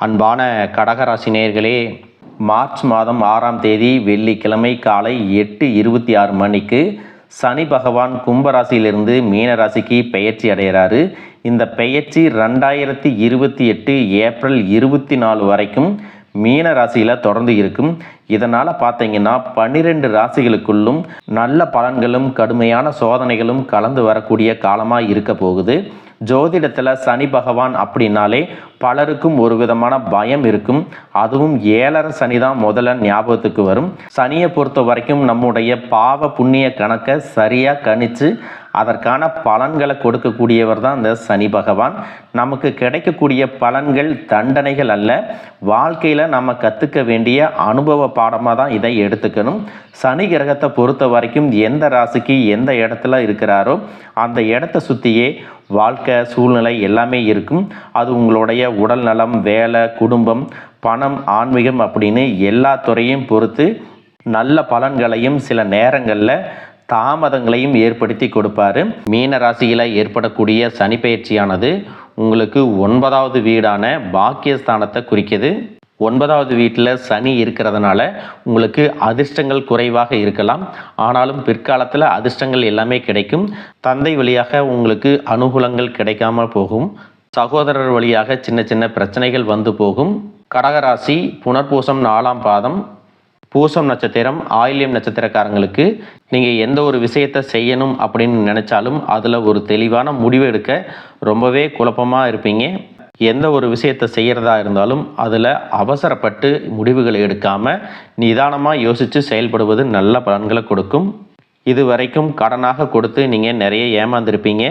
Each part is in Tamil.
அன்பான கடகராசி நேயர்களே, மார்ச் மாதம் 6ஆம் தேதி வெள்ளிக்கிழமை காலை 8:26 மணிக்கு சனி பகவான் கும்பராசியிலிருந்து மீனராசிக்கு பெயர்ச்சி அடைகிறாரு. இந்த பெயர்ச்சி 2028 ஏப்ரல் 24 வரைக்கும் மீன ராசியில் தொடர்ந்து இருக்கும். இதனால் பார்த்தீங்கன்னா 12 ராசிகளுக்குள்ளும் நல்ல பலன்களும் கடுமையான சோதனைகளும் கலந்து வரக்கூடிய காலமாக இருக்க போகுது. ஜோதிடத்தில் சனி பகவான் அப்படின்னாலே பலருக்கும் ஒரு விதமான பயம் இருக்கும். அதுவும் 7.5 சனி தான் முதல்ல ஞாபகத்துக்கு வரும். சனியை பொறுத்த வரைக்கும் நம்முடைய பாவ புண்ணிய கணக்கை சரியாக கணித்து அதற்கான பலன்களை கொடுக்கக்கூடியவர் தான் இந்த சனி பகவான். நமக்கு கிடைக்கக்கூடிய பலன்கள் தண்டனைகள் அல்ல, வாழ்க்கையில் நம்ம கற்றுக்க வேண்டிய அனுபவ பாடமாக தான் இதை எடுத்துக்கணும். சனி கிரகத்தை பொறுத்த வரைக்கும் எந்த ராசிக்கு எந்த இடத்துல இருக்கிறாரோ அந்த இடத்த சுற்றியே வாழ்க்கை சூழ்நிலை எல்லாமே இருக்கும். அது உங்களுடைய உடல் நலம், வேலை, குடும்பம், பணம், ஆன்மீகம் அப்படின்னு எல்லா துறையும் பொறுத்து நல்ல பலன்களையும் சில நேரங்களில் தாமதங்களையும் ஏற்படுத்தி கொடுப்பாரு. மீன ராசியில் ஏற்படக்கூடிய சனி பயிற்சியானது உங்களுக்கு 9வது வீடான பாக்கியஸ்தானத்தை குறிக்குது. 9வது வீட்டில் சனி இருக்கிறதுனால உங்களுக்கு அதிர்ஷ்டங்கள் குறைவாக இருக்கலாம். ஆனாலும் பிற்காலத்தில் அதிர்ஷ்டங்கள் எல்லாமே கிடைக்கும். தந்தை வழியாக உங்களுக்கு அனுகூலங்கள் கிடைக்காமல் போகும். சகோதரர் வழியாக சின்ன சின்ன பிரச்சனைகள் வந்து போகும். கடகராசி புனர்பூசம் 4ஆம் பாதம், பூசம் நட்சத்திரம், ஆயில்யம் நட்சத்திரக்காரங்களுக்கு நீங்கள் எந்த ஒரு விஷயத்தை செய்யணும் அப்படின்னு நினச்சாலும் அதில் ஒரு தெளிவான முடிவு எடுக்க ரொம்பவே குழப்பமாக இருப்பீங்க. எந்த ஒரு விஷயத்தை செய்கிறதா இருந்தாலும் அதில் அவசரப்பட்டு முடிவுகளை எடுக்காமல் நிதானமாக யோசித்து செயல்படுவது நல்ல பலன்களை கொடுக்கும். இது வரைக்கும் கடனாக கொடுத்து நீங்கள் நிறைய ஏமாந்துருப்பீங்க.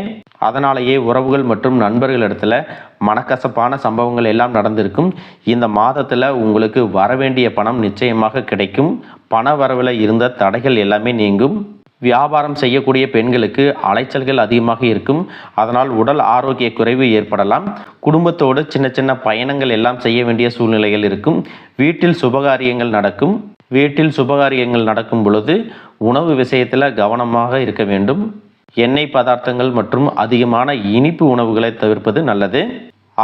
அதனாலேயே உறவுகள் மற்றும் நண்பர்களிடத்தில் மனக்கசப்பான சம்பவங்கள் எல்லாம் நடந்திருக்கும். இந்த மாதத்தில் உங்களுக்கு வரவேண்டிய பணம் நிச்சயமாக கிடைக்கும். பண வரவில் இருந்த தடைகள் எல்லாமே நீங்கும். வியாபாரம் செய்யக்கூடிய பெண்களுக்கு அலைச்சல்கள் அதிகமாக இருக்கும். அதனால் உடல் ஆரோக்கிய குறைவு ஏற்படலாம். குடும்பத்தோடு சின்ன சின்ன பயணங்கள் எல்லாம் செய்ய வேண்டிய சூழ்நிலைகள் இருக்கும். வீட்டில் சுபகாரியங்கள் நடக்கும். வீட்டில் சுபகாரியங்கள் நடக்கும் பொழுது உணவு விஷயத்தில் கவனமாக இருக்க வேண்டும். எண்ணெய் பதார்த்தங்கள் மற்றும் அதிகமான இனிப்பு உணவுகளை தவிர்ப்பது நல்லது.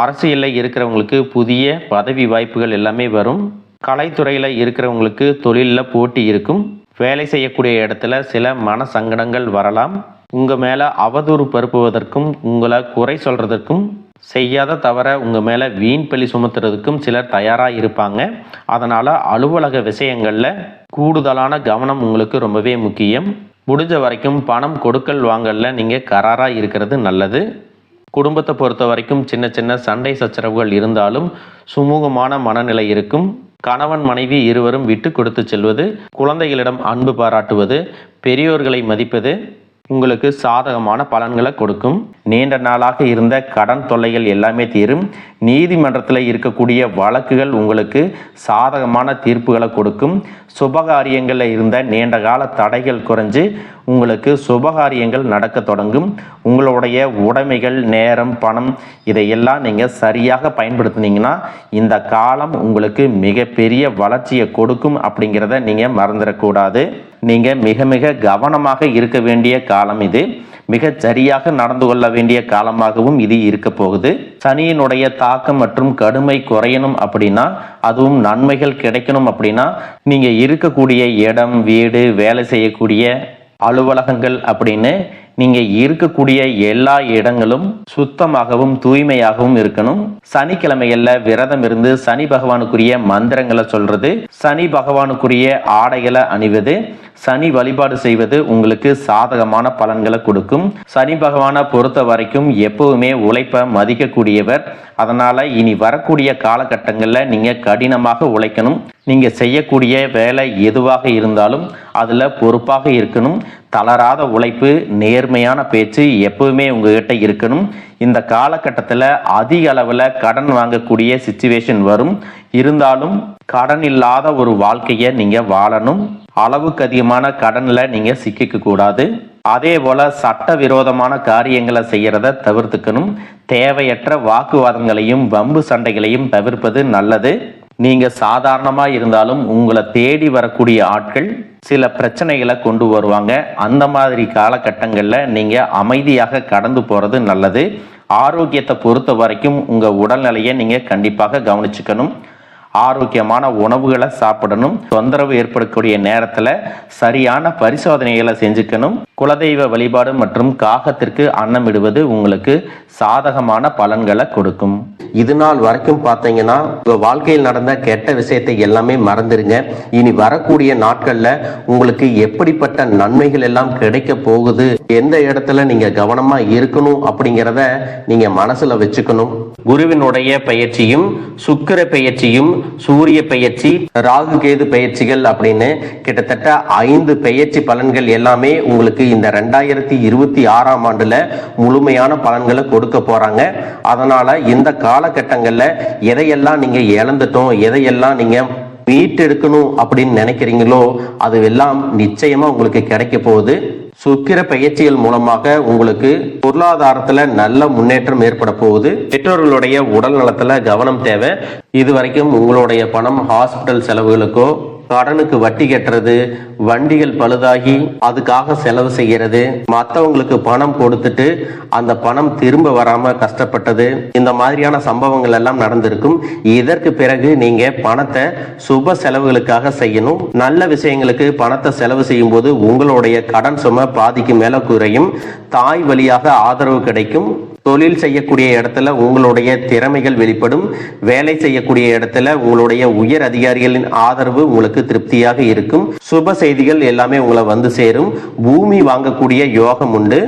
அரசியலில் இருக்கிறவங்களுக்கு புதிய பதவி வாய்ப்புகள் எல்லாமே வரும். கலைத்துறையில் இருக்கிறவங்களுக்கு தொழிலில் போட்டி இருக்கும். வேலை செய்யக்கூடிய இடத்துல சில மன சங்கடங்கள் வரலாம். உங்கள் மேலே அவதூறு பரப்புவதற்கும் உங்களை குறை சொல்கிறதுக்கும் செய்யாத தவிர உங்கள் மேலே வீண் பழி சுமத்துறதுக்கும் சிலர் தயாராக இருப்பாங்க. அதனால் அலுவலக விஷயங்களில் கூடுதலான கவனம் உங்களுக்கு ரொம்பவே முக்கியம். முடிஞ்ச வரைக்கும் பணம் கொடுக்கல் வாங்கல நீங்கள் கராராக இருக்கிறது நல்லது. குடும்பத்தை பொறுத்த வரைக்கும் சின்ன சின்ன சண்டை சச்சரவுகள் இருந்தாலும் சுமூகமான மனநிலை இருக்கும். கணவன் மனைவி இருவரும் விட்டு கொடுத்து செல்வது, குழந்தைகளிடம் அன்பு பாராட்டுவது, பெரியோர்களை மதிப்பது உங்களுக்கு சாதகமான பலன்களை கொடுக்கும். நீண்ட நாளாக இருந்த கடன் தொல்லைகள் எல்லாமே தீரும். நீதிமன்றத்தில் இருக்கக்கூடிய வழக்குகள் உங்களுக்கு சாதகமான தீர்ப்புகளை கொடுக்கும். சுபகாரியங்களில் இருந்த நீண்ட கால தடைகள் குறைஞ்சு உங்களுக்கு சுபகாரியங்கள் நடக்க தொடங்கும். உங்களுடைய உடைமைகள், நேரம், பணம் இதையெல்லாம் நீங்கள் சரியாக பயன்படுத்தினீங்கன்னா இந்த காலம் உங்களுக்கு மிகப்பெரிய வளர்ச்சியை கொடுக்கும் அப்படிங்கிறத நீங்கள் மறந்துடக்கூடாது. நீங்கள் மிக மிக கவனமாக இருக்க வேண்டிய காலம் இது. மிக சரியாக நடந்து கொள்ள வேண்டிய காலமாகவும் இது இருக்க போகுது. சனியினுடைய தாக்கம் மற்றும் கடுமை குறையணும் அப்படின்னா, அதுவும் நன்மைகள் கிடைக்கணும் அப்படின்னா, நீங்கள் இருக்கக்கூடிய இடம், வீடு, வேலை செய்யக்கூடிய அலுவலகங்கள் அப்படின்னு நீங்கள் இருக்கக்கூடிய எல்லா இடங்களும் சுத்தமாகவும் தூய்மையாகவும் இருக்கணும். சனிக்கிழமைகளில் விரதம் இருந்து சனி பகவானுக்குரிய மந்திரங்களை சொல்றது, சனி பகவானுக்குரிய ஆடைகளை அணிவது, சனி வழிபாடு செய்வது உங்களுக்கு சாதகமான பலன்களை கொடுக்கும். சனி பகவானை பொறுத்த வரைக்கும் எப்பவுமே உழைப்பை மதிக்கக்கூடியவர். அதனால இனி வரக்கூடிய காலகட்டங்களில் நீங்க கடினமாக உழைக்கணும். நீங்க செய்யக்கூடிய வேலை எதுவாக இருந்தாலும் அதுல பொறுப்பாக இருக்கணும். தளராத உழைப்பு, நேர்மையான பேச்சு எப்பவுமே உங்ககிட்ட இருக்கணும். இந்த காலகட்டத்தில் அதிக அளவில் கடன் வாங்கக்கூடிய சிச்சுவேஷன் வரும். இருந்தாலும் கடன் இல்லாத ஒரு வாழ்க்கையை நீங்க வாழணும். அளவுக்கு அதிகமான கடன்ல நீங்க சிக்கிக்க கூடாது. அதே போல சட்டவிரோதமான காரியங்களை செய்யறத தவிர்த்துக்கணும். தேவையற்ற வாக்குவாதங்களையும் வம்பு சண்டைகளையும் தவிர்ப்பது நல்லது. நீங்க சாதாரணமா இருந்தாலும் உங்களை தேடி வரக்கூடிய ஆட்கள் சில பிரச்சனைகளை கொண்டு வருவாங்க. அந்த மாதிரி காலகட்டங்களில் நீங்க அமைதியாக கடந்து போறது நல்லது. ஆரோக்கியத்தை பொறுத்த வரைக்கும் உங்கள் உடல்நிலையை நீங்கள் கண்டிப்பாக கவனிச்சுக்கணும். ஆரோக்கியமான உணவுகளை சாப்பிடணும். தொந்தரவு ஏற்படக்கூடிய நேரத்தில் சரியான பரிசோதனைகளை செஞ்சுக்கணும். குலதெய்வ வழிபாடு மற்றும் காகத்திற்கு அன்னமிடுவது உங்களுக்கு சாதகமான பலன்களை கொடுக்கும். இது நாள் வரைக்கும் பார்த்தீங்கன்னா உங்க வாழ்க்கையில் நடந்த கெட்ட விஷயத்தை எல்லாமே மறந்துருங்க. இனி வரக்கூடிய நாட்கள்ல உங்களுக்கு எப்படிப்பட்ட நன்மைகள் எல்லாம் கிடைக்க போகுது, எந்த இடத்துல நீங்க கவனமா இருக்கணும் அப்படிங்கிறத நீங்க மனசுல வச்சுக்கணும். குருவினுடைய பயிற்சியும் சுக்கிர பயிற்சியும் சூரிய பயிற்சி ராகு கேது பயிற்சிகள் அப்படின்னு கிட்டத்தட்ட 5 பயிற்சி பலன்கள் எல்லாமே உங்களுக்கு இந்த 2026ஆம் ஆண்டுல முழுமையான பலன்களை கொடுக்க போறாங்க. அதனால இந்த காலகட்டங்கள்ல எதையெல்லாம் நீங்க இழந்துட்டோம், எதையெல்லாம் நீங்க மீட்டெடுக்கணும் அப்படின்னு நினைக்கிறீங்களோ அது எல்லாம் நிச்சயமா உங்களுக்கு கிடைக்க போகுது. சுக்கிர பயிற்சிகள் மூலமாக உங்களுக்கு பொருளாதாரத்துல நல்ல முன்னேற்றம் ஏற்பட போகுது. பெற்றோர்களுடைய உடல் நலத்துல கவனம் தேவை. இதுவரைக்கும் உங்களுடைய பணம் ஹாஸ்பிட்டல் செலவுகளுக்கோ, கடனுக்கு வட்டி கட்டுறது, வண்டிகள் பழுதாகி அதுக்காக செலவு செய்யறது, மற்றவங்களுக்கு பணம் கொடுத்துட்டு அந்த பணம் திரும்ப வராம கஷ்டப்பட்டது, இந்த மாதிரியான சம்பவங்கள் எல்லாம் நடந்திருக்கும். இதற்கு பிறகு நீங்க பணத்தை சுப செலவுகளுக்காக செய்யணும். நல்ல விஷயங்களுக்கு பணத்தை செலவு செய்யும் போது உங்களுடைய கடன் சுமை பாதிக்கு மேல குறையும். தாய் வழியாக ஆதரவு கிடைக்கும். தொழில் செய்யக்கூடிய இடத்துல உங்களுடைய திறமைகள் வெளிப்படும். வேலை செய்யக்கூடிய இடத்துல உங்களுடைய உயர் அதிகாரிகளின் ஆதரவு உங்களுக்கு திருப்தியாக இருக்கும். சுப செய்திகள் எல்லாமே உங்களை வந்து சேரும். பூமி வாங்கக்கூடிய யோகம் உண்டு.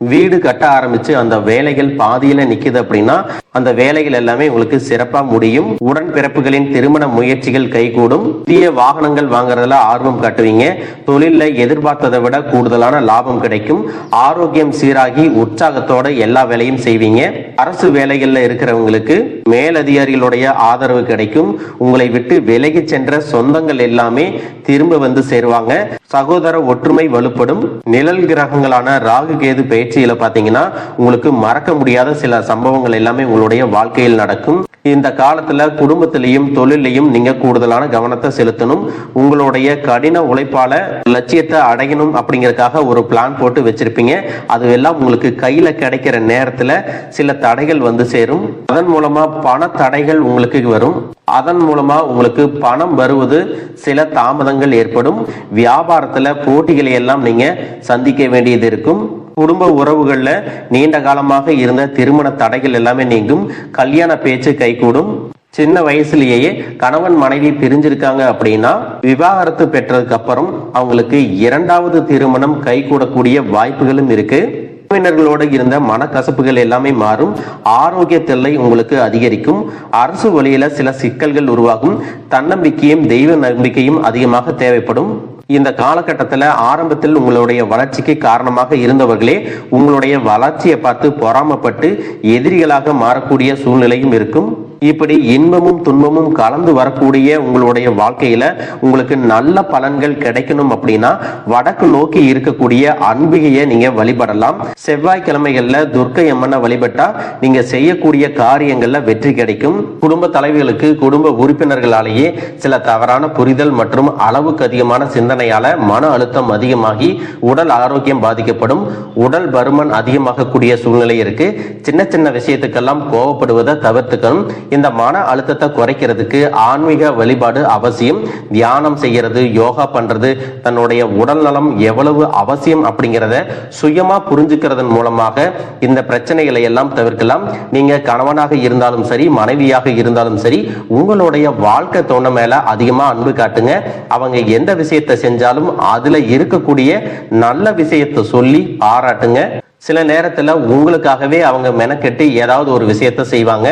வீடு கட்ட ஆரம்பிச்சு அந்த வேலைகள் பாதியில நிக்குது அப்படின்னா அந்த வேலைகள் எல்லாமே உங்களுக்கு சிறப்பா முடியும். உடன்பிறப்புகளின் திருமண முயற்சிகள் கைகூடும். புதிய வாகனங்கள் வாங்குறதுல ஆர்வம் காட்டுவீங்க. தொழில எதிர்பார்த்ததை விட கூடுதலான லாபம் கிடைக்கும். ஆரோக்கியம் சீராகி உற்சாகத்தோட எல்லா வேலையும் செய்வீங்க. அரசு வேலைகள்ல இருக்கிறவங்களுக்கு மேலதிகாரிகளுடைய ஆதரவு கிடைக்கும். உங்களை விட்டு விலகி சென்ற சொந்தங்கள் எல்லாமே திரும்ப வந்து சேருவாங்க. சகோதர ஒற்றுமை வலுப்படும். நிழல் கிரகங்களான ராகு கேது பயிற்சியில பாத்தீங்கன்னா உங்களுக்கு மறக்க முடியாத சில சம்பவங்கள் எல்லாமே உங்களுடைய வாழ்க்கையில் நடக்கும். இந்த காலத்துல குடும்பத்திலையும் தொழிலையும் நீங்க கூடுதலான கவனத்தை செலுத்தணும். உங்களுடைய கடின உழைப்பால லட்சியத்தை அடையணும் அப்படிங்கறதுக்காக ஒரு பிளான் போட்டு வச்சிருப்பீங்க. அது எல்லாம் உங்களுக்கு கையில கிடைக்கிற நேரத்துல சில தடைகள் வந்து சேரும். அதன் மூலமா பண தடைகள் உங்களுக்கு வரும். அதன் மூலமா உங்களுக்கு பணம் வருவது சில தாமதங்கள் ஏற்படும். வியாபாரத்துல போட்டிகளை எல்லாம் நீங்க சந்திக்க வேண்டியது இருக்கும். குடும்ப உறவுகள்ல நீண்ட காலமாக இருந்த திருமண தடைகள் எல்லாமே நீங்கும். கல்யாண பேச்சு கைகூடும். சின்ன வயசுலேயே கணவன் மனைவி பிரிஞ்சிருக்காங்க அப்படின்னா விவாகரத்து பெற்றதுக்கு அப்புறம் அவங்களுக்கு 2வது திருமணம் கைகூடக்கூடிய வாய்ப்புகளும் இருக்கு. உறவினர்களோடு இருந்த மனக்கசப்புகள் எல்லாமே மாறும். ஆரோக்கிய தொல்லை உங்களுக்கு அதிகரிக்கும். அரசு வழியில சில சிக்கல்கள் உருவாகும். தன்னம்பிக்கையும் தெய்வ நம்பிக்கையும் அதிகமாக தேவைப்படும். இந்த காலகட்டத்தில் ஆரம்பத்தில் உங்களுடைய வளர்ச்சிக்கு காரணமாக இருந்தவர்களே உங்களுடைய வளர்ச்சியை பார்த்து பொறாமப்பட்டு எதிரிகளாக மாறக்கூடிய சூழ்நிலையும் இருக்கும். இப்படி இன்பமும் துன்பமும் கலந்து வரக்கூடிய உங்களுடைய வாழ்க்கையில உங்களுக்கு நல்ல பலன்கள் கிடைக்கணும் அப்படின்னா வடக்கு நோக்கி இருக்கக்கூடிய அம்பிகையை நீங்க வழிபடலாம். செவ்வாய்க்கிழமைகள்ல துர்க்கை அம்மனை வழிபட்டா நீங்க செய்யக்கூடிய காரியங்கள்ல வெற்றி கிடைக்கும். குடும்ப தலைவர்களுக்கு குடும்ப உறுப்பினர்களாலேயே சில தவறான புரிதல் மற்றும் அளவுக்கு அதிகமான சிந்தனையால மன அழுத்தம் அதிகமாகி உடல் ஆரோக்கியம் பாதிக்கப்படும். உடல் பருமன் அதிகமாகக்கூடிய சூழ்நிலை இருக்கு. சின்ன சின்ன விஷயத்துக்கெல்லாம் கோவப்படுவதை தவிர்த்துக்கணும். இந்த மன அழுத்தத்தை குறைக்கிறதுக்கு ஆன்மீக வழிபாடு அவசியம். தியானம் செய்யறது, யோகா பண்றது, தன்னுடைய உடல் நலம் எவ்வளவு அவசியம் அப்படிங்கிறத சுயமா புரிஞ்சுக்கிறதன் மூலமாக இந்த பிரச்சனைகளை எல்லாம் தவிர்க்கலாம். நீங்க கணவனாக இருந்தாலும் சரி, மனைவியாக இருந்தாலும் சரி, உங்களுடைய வாழ்க்கை துணை மேல அதிகமா அன்பு காட்டுங்க. அவங்க எந்த விஷயத்தை செஞ்சாலும் அதுல இருக்கக்கூடிய நல்ல விஷயத்தை சொல்லி பாராட்டுங்க. சில நேரத்துல உங்களுக்காகவே அவங்க மெனக்கெட்டு ஏதாவது ஒரு விஷயத்த செய்வாங்க.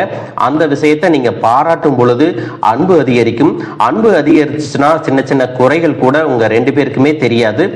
அந்த விஷயத்தை நீங்க பாராட்டும் பொழுது அன்பு அதிகரிக்கும். அன்பு அதிகரிச்சுன்னா சின்ன சின்ன குறைகள் கூட உங்க 2 பேருக்குமே தெரியாது.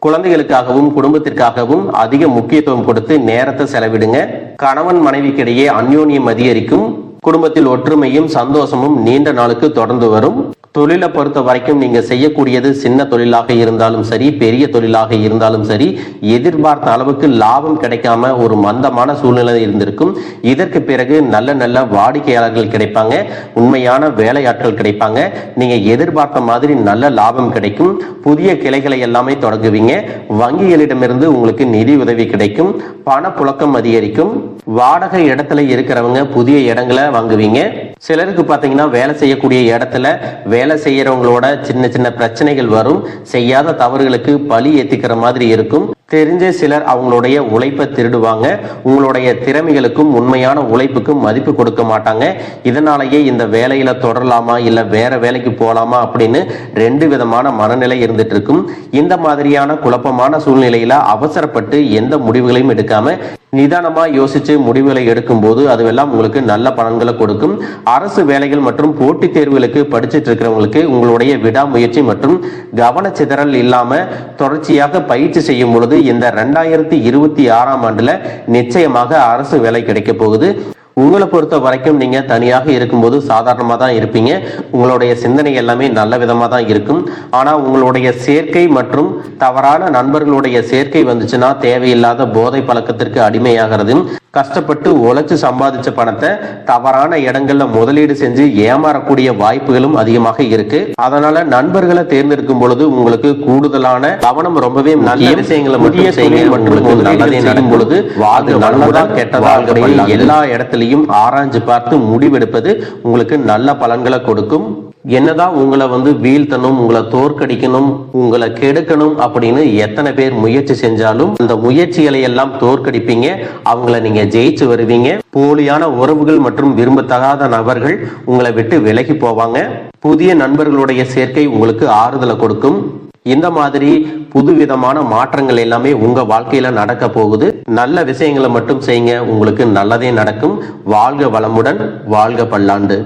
குழந்தைகளுக்காகவும் குடும்பத்திற்காகவும் அதிக முக்கியத்துவம் கொடுத்து நேரத்தை செலவிடுங்க. கணவன் மனைவிக்கிடையே அந்யோன்யம் அதிகரிக்கும். குடும்பத்தில் ஒற்றுமையும் சந்தோஷமும் நீண்ட நாளுக்கு தொடர்ந்து வரும். தொழிலை பொறுத்த வரைக்கும் நீங்க செய்யக்கூடியது சின்ன தொழிலாக இருந்தாலும் சரி, பெரிய தொழிலாக இருந்தாலும் சரி, எதிர்பார்த்த அளவுக்கு லாபம் கிடைக்காம ஒரு மந்தமான சூழ்நிலை இருந்திருக்கும். இதற்கு பிறகு நல்ல நல்ல வாடிக்கையாளர்கள் கிடைப்பாங்க, உண்மையான வேலையாட்கள் கிடைப்பாங்க, நீங்க எதிர்பார்த்த மாதிரி நல்ல லாபம் கிடைக்கும், புதிய கிளைகளை எல்லாமே தொடங்குவீங்க, வங்கிகளிடமிருந்து உங்களுக்கு நிதி உதவி கிடைக்கும், பணப்புழக்கம் அதிகரிக்கும், வாடகை இடத்துல இருக்கிறவங்க புதிய இடங்களை வாங்குவீங்க. சிலருக்கு பாத்தீங்கன்னா வேலை செய்யக்கூடிய இடத்துல வேலை செய்யறவங்களோட சின்ன சின்ன பிரச்சனைகள் வரும், செய்யாத தவறுகளுக்கு பழி ஏத்திக்கிற மாதிரி இருக்கும். தெரிஞ்ச சிலர் அவங்களுடைய உழைப்பை திருடுவாங்க, உங்களுடைய திறமைகளுக்கும் உண்மையான உழைப்புக்கும் மதிப்பு கொடுக்க மாட்டாங்க. இதனாலேயே இந்த வேலையில தொடரலாமா இல்ல வேற வேலைக்கு போலாமா அப்படின்னு ரெண்டு விதமான மனநிலை இருந்துட்டு இருக்கும். இந்த மாதிரியான குழப்பமான சூழ்நிலையில அவசரப்பட்டு எந்த முடிவுகளையும் எடுக்காம நிதானமா யோசிச்சு முடிவுகளை எடுக்கும் போது அதுவெல்லாம் உங்களுக்கு நல்ல பலன்களை கொடுக்கும். அரசு வேலைகள் மற்றும் போட்டித் தேர்வுகளுக்கு படிச்சுட்டு இருக்கிறவங்களுக்கு உங்களுடைய விடாமுயற்சி மற்றும் கவனச்சிதறல் இல்லாம தொடர்ச்சியாக பயிற்சி செய்யும் பொழுது இந்த 2026ஆம் ஆண்டுல நிச்சயமாக அரசு வேலை கிடைக்க போகுது. உங்களை பொறுத்த வரைக்கும் நீங்க தனியாக இருக்கும்போது சாதாரணமா தான் இருப்பீங்க, உங்களுடைய சிந்தனை எல்லாமே நல்ல விதமா தான் இருக்கும். ஆனா உங்களுடைய சேர்க்கை மற்றும் தவறான நண்பர்களுடைய சேர்க்கை வந்துச்சுன்னா தேவையில்லாத போதை பழக்கத்திற்கு அடிமையாகிறது. கஷ்டப்பட்டு உழைச்சு சம்பாதிச்ச பணத்தை தவறான இடங்கள்ல முதலீடு செஞ்சு ஏமாறக்கூடிய வாய்ப்புகளும் அதிகமாக இருக்கு. அதனால நண்பர்களை தேர்ந்தெடுக்கும் பொழுது உங்களுக்கு கூடுதலான கவனம் ரொம்பவே நல்ல விஷயங்களை மட்டும் செய்யுங்க. மற்றும் நல்லதே நடக்கும் பொழுது அது நல்லதா கெட்டதா எல்லா இடத்துலையும் ஆராய்ஞ்சு பார்த்து முடிவெடுப்பது உங்களுக்கு நல்ல பலன்களை கொடுக்கும். என்னதான் உங்களை வீழ்த்தணும், உங்களை தோற்கடிக்கணும், உங்களை கெடுக்கணும் அப்படின்னு எத்தனை பேர் முயற்சி செஞ்சாலும் அந்த முயற்சிகளை எல்லாம் தோற்கடிப்பீங்க, அவங்கள நீங்க ஜெயிச்சு வருவீங்க. போலியான உறவுகள் மற்றும் விரும்பத்தகாத நபர்கள் உங்களை விட்டு விலகி போவாங்க. புதிய நண்பர்களுடைய சேர்க்கை உங்களுக்கு ஆறுதலை கொடுக்கும். இந்த மாதிரி புதுவிதமான மாற்றங்கள் எல்லாமே உங்க வாழ்க்கையில நடக்க போகுது. நல்ல விஷயங்களை மட்டும் செய்யுங்க, உங்களுக்கு நல்லதே நடக்கும். வாழ்க வளமுடன், வாழ்க பல்லாண்டு.